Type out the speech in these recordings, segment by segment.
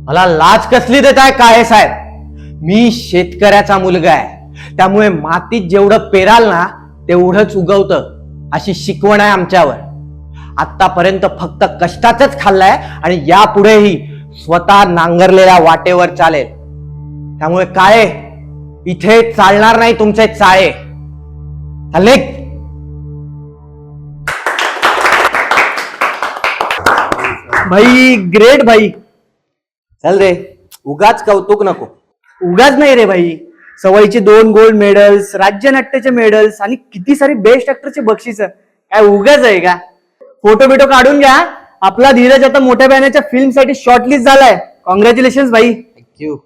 मला लाज कसली देताय काय साहेब? मी शेतकऱ्याचा मुलगा आहे, त्यामुळे मातीत जेवढं पेराल ना तेवढंच उगवतं अशी शिकवण आहे आमच्यावर. आतापर्यंत फक्त कष्टाचंच खाल्लंय आणि यापुढेही स्वतः नांगरलेल्या वाटेवर चालेल. त्यामुळे काळे इथे चालणार नाही तुमचे चाळे. चालले? भाई ग्रेट भाई. चल रे, उगाच कौतुक नको. उगाच नाही रे भाई. सवयीचे 2 गोल्ड मेडल्स, राज्य नाट्याचे मेडल्स आणि किती सारी बेस्ट ऍक्टरचे बक्षीस. काय उगाच आहे का? फोटो बिटो काढून घ्या. आपला धीरज आता मोठ्या बहिणीच्या फिल्म साठी शॉर्टलिस्ट झालाय. कॉंग्रॅच्युलेशन भाई. थँक्यू.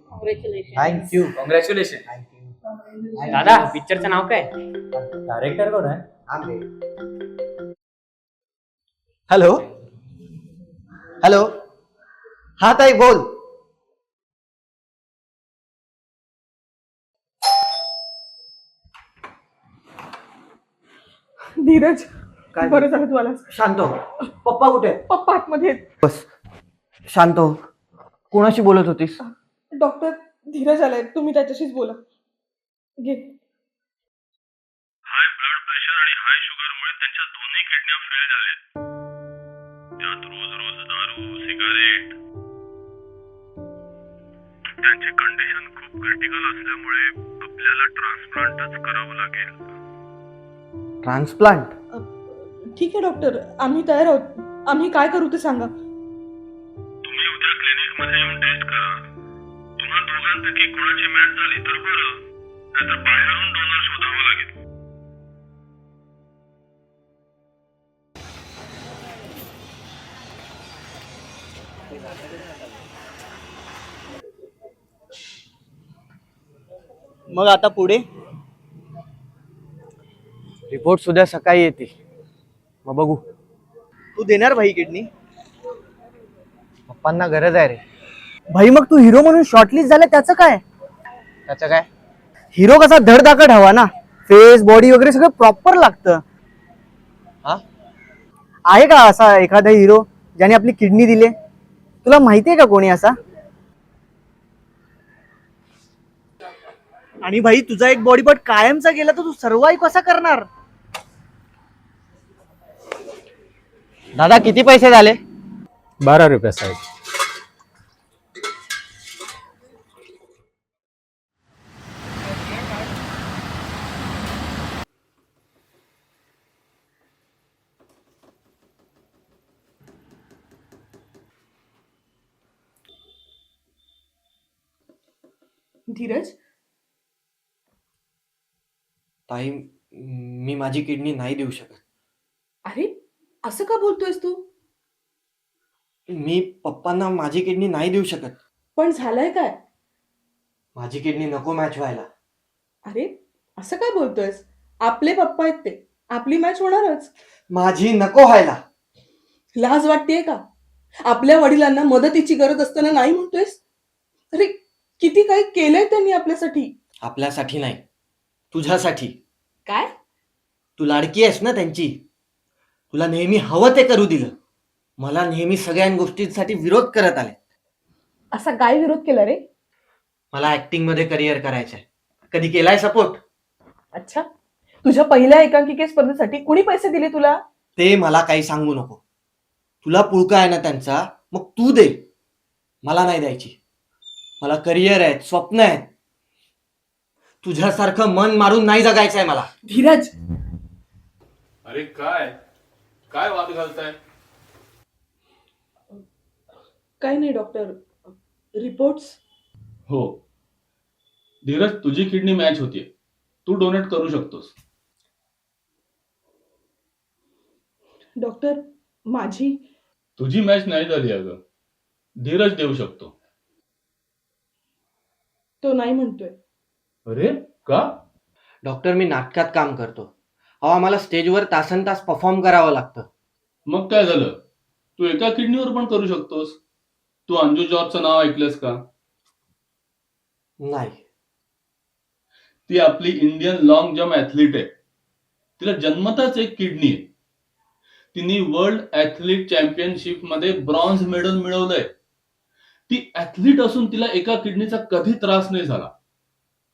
थँक्यू. कॉंग्रॅच्युलेशन. दादा पिक्चरचं नाव काय? डायरेक्टर कोण आहे? हॅलो हॅलो, हा ताई बोल. धीरज, काय बरं झालं तू आलास. शांत हो. पप्पा कुठे आहेत? पप्पा आतमध्ये आहेत. बस शांत हो. कोणाशी बोलत होतीस? डॉक्टर धीरज आलाय, तुम्ही त्याच्याशीच बोला. घे. हाय ब्लड प्रेशर आणि हाय शुगरमुळे त्यांच्या दोन्ही किडन्या फेल झाल्या. त्यात रोज रोज दारू, सिगारेट. त्यांची कंडिशन खूप क्रिटिकल असल्यामुळे आपल्याला ट्रान्सप्लांटच करावं लागेल. ट्रान्सप्लांट? ठीक आहे डॉक्टर, आम्ही तयार आहोत. आम्ही काय करू ते सांगा. तुम्ही उद्या क्लिनिक मध्ये येऊन टेस्ट करा. तुम्हा दोघांपैकी कोणाची मॅच झाली तर बरं, नाहीतर बाहेरून डोनर शोधावा लागेल. मग आता पुढे? रिपोर्ट उद्या सकाळी येते, मग बघू. तू देणार भाई किडनी? पप्पांना गरज आहे रे. भाई मग तू हिरो म्हणून शॉर्टलिस्ट झाला, त्याचं काय? त्याचं काय? हिरो कसा धडधाकट हवा ना, फेस बॉडी वगैरे सगळं प्रॉपर लागतं. हा? आहे का असा एखादा हिरो ज्याने आपली किडनी दिले? तुला माहितीये का कोणी असा? आणि भाई तुझा एक बॉडी पार्ट कायमचा गेला तर तू सर्वाइव्ह कसा करणार? दादा किती पैसे झाले? 12 रुपये साहेब. धीरज, ताई, मी माझी किडनी नाही देऊ शकत. अरे असं का बोलतोयस तू? मी पप्पांना माझी किडनी नाही देऊ शकत. पण झालंय काय? माझी किडनी नको मॅच व्हायला. अरे असं काय बोलतोयस? आपले पप्पा आहेत ते, आपली मॅच होणारच. माझी नको व्हायला. लाज वाटतेय का? आपल्या वडिलांना मदतीची गरज असताना नाही म्हणतोयस? अरे किती काही केलंय त्यांनी आपल्यासाठी. आपल्यासाठी नाही, तुझ्यासाठी. काय? तू लाडकी आहेस ना त्यांची. तुला नेहमी हवं ते करू दिलं. मला नेहमी सगळ्या गोष्टींसाठी विरोध करत आले. असा काय विरोध केला रे? मला ऍक्टिंग मध्ये करिअर करायचंय. कधी केलाय सपोर्ट? अच्छा, तुझ्या पहिल्या एकांकिके स्पर्धेसाठी कुणी पैसे दिले तुला? ते मला काही सांगू नको. तुला पुळका आहे ना त्यांचा, मग तू दे. मला नाही द्यायची. मला करिअर आहेत, स्वप्न आहेत. तुझ्यासारखं मन मारून नाही जगायचंय मला. धीरज, अरे काय काय वाद घालताय? काय नाही डॉक्टर, रिपोर्ट्स. हो धीरज, तुझी किडनी मॅच होतीये. तू डोनेट करू शकतोस. डॉक्टर माझी तुझी मॅच नाही झाली अगं. धीरज देऊ शकतो. तो नाही म्हणतोय. अरे का? डॉक्टर, मी नाटकात काम करतो. अहो, आम्हाला स्टेजवर तासन तास परफॉर्म करावं लागतं. मग काय झालं? तू एका किडनीवर पण करू शकतोस. तू अंजू जॉर्जचं नाव ऐकलंस का? नाही. ती आपली इंडियन लॉंग जम्प ऍथलीट आहे. तिला जन्मताच एक किडनी आहे. तिने वर्ल्ड ऍथलीट चॅम्पियनशिप मध्ये ब्रॉन्झ मेडल मिळवलंय. ती ऍथलीट असून तिला एका किडनीचा कधी त्रास नाही झाला.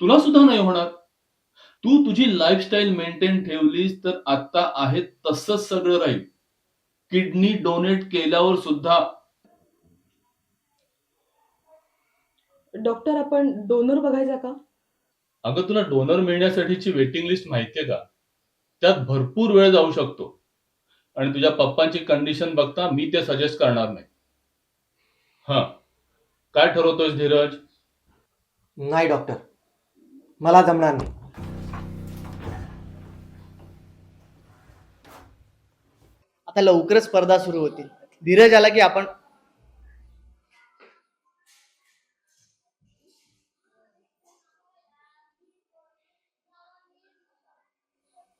तुला सुद्धा नाही होणार. तू तुझी लाईफस्टाईल मेंटेन ठेवलीस तर आता आहे तसंच सगळं राहील. किडनी डोनेट केल्यावर सुद्धा. डॉक्टर, आपण डोनर बघायचा का? अगं, तुला डोनर मिळण्यासाठीची वेटिंग लिस्ट माहितीये का? त्यात भरपूर वेळ जाऊ शकतो. आणि तुझ्या पप्पांची कंडिशन बघता मी ते सजेस्ट करणार नाही. हा, काय ठरवतोयस धीरज? नाही डॉक्टर, मला जमणार नाही. आता लवकरच स्पर्धा सुरू होतील. धीरज आला की आपण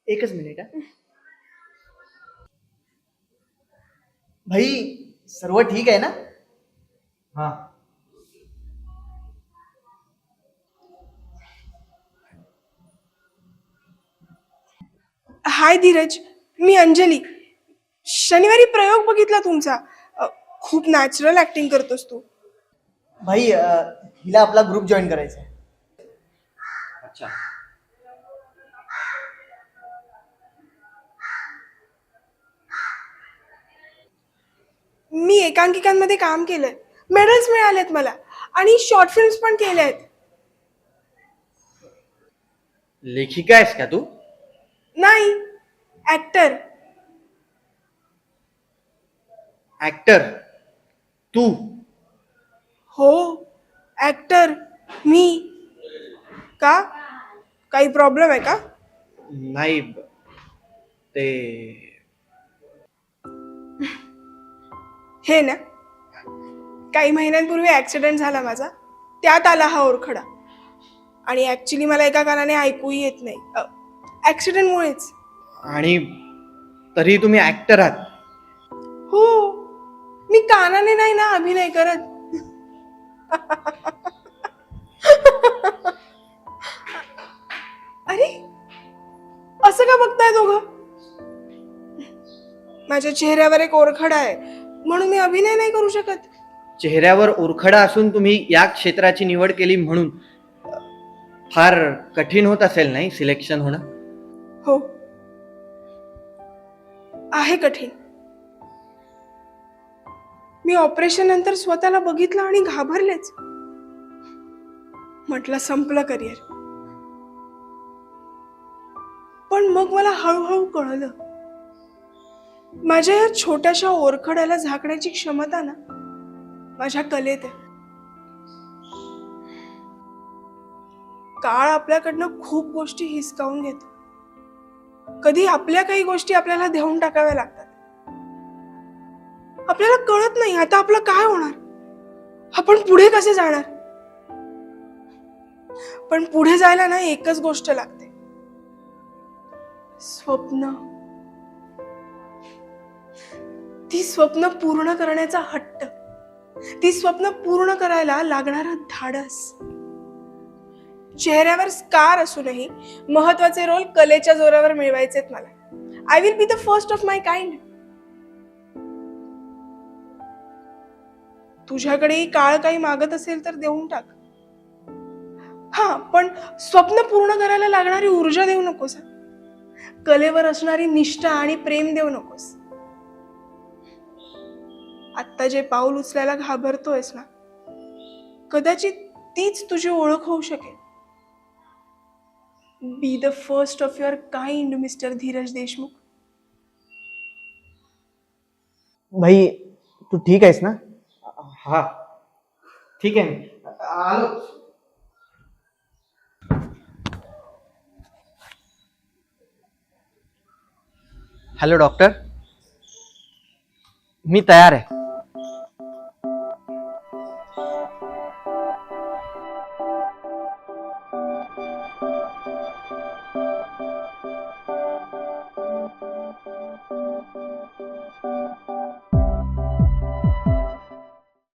एकच मिनिट हा. भाई, सर्व ठीक आहे ना? हा, हाय धीरज, मी अंजली. शनिवारी प्रयोग बघितला तुमचा. खूप नॅचरल ऍक्टिंग करतोस तू. भाई, हिला आपला ग्रुप जॉईन करायचा आहे. अच्छा. मी एकांकिकांमध्ये काम केलंय, मेडल्स मिळालेत मला आणि शॉर्ट फिल्म्स पण केल्या आहेत. लेखिका आहेस का तू? नाही, ऍक्टर. ऍक्टर तू? हो, ऍक्टर मी. का, काही प्रॉब्लेम आहे का? नाही, ते हे ना, काही महिन्यांपूर्वी ऍक्सिडेंट झाला माझा, त्यात आला हा ओरखडा. आणि ऍक्च्युली मला एका कानाने ऐकूही येत नाही, ऍक्सिडेंटमुळेच. आणि तरी तुम्ही ऍक्टर आहात? हो, मी कानाने नाही ना अभिनय करत. अरे, असं का बघताय दोघं? माझ्या चेहऱ्यावर एक ओरखडा आहे म्हणून मी अभिनय नाही करू शकत. चेहऱ्यावर ओरखडा असून तुम्ही या क्षेत्राची निवड केली म्हणून फार कठीण होत असेल नाही सिलेक्शन होणं? हो, आहे कठीण. मी ऑपरेशन नंतर स्वतःला बघितलं आणि घाबरलेच. म्हटलं संपलं करिअर. पण मग मला हळूहळू कळलं, माझ्या या छोट्याशा ओरखड्याला झाकण्याची क्षमता ना माझ्या कलेत आहे. काळ आपल्याकडनं खूप गोष्टी हिसकावून घेतो. कधी आपल्या काही गोष्टी आपल्याला देऊन टाकाव्या लागतात. आपल्याला कळत नाही आता आपलं काय होणार, आपण पुढे कसे जाणार. पण पुढे जायला ना एकच गोष्ट लागते, स्वप्न. ती स्वप्न पूर्ण करण्याचा हट्ट, ती स्वप्न पूर्ण करायला लागणारं धाडस. चेहऱ्यावर स्कार असूनही महत्वाचे रोल कलेच्या जोरावर मिळवायचेत मला. I will be the first of my kind. तुझ्याकडेही काळ काही मागत असेल तर देऊन टाक. हा, पण स्वप्न पूर्ण करायला लागणारी ऊर्जा देऊ नकोस. कलेवर असणारी निष्ठा आणि प्रेम देऊ नकोस. आत्ता जे पाऊल उचलायला घाबरतोयस ना, कदाचित तीच तुझी ओळख होऊ शकेल. बी the first of your kind, mister Dheeraj Deshmukh. भाई, तू ठीक आहेस ना? हा, ठीक आहे, मी आलो. हॅलो डॉक्टर, मी तयार आहे.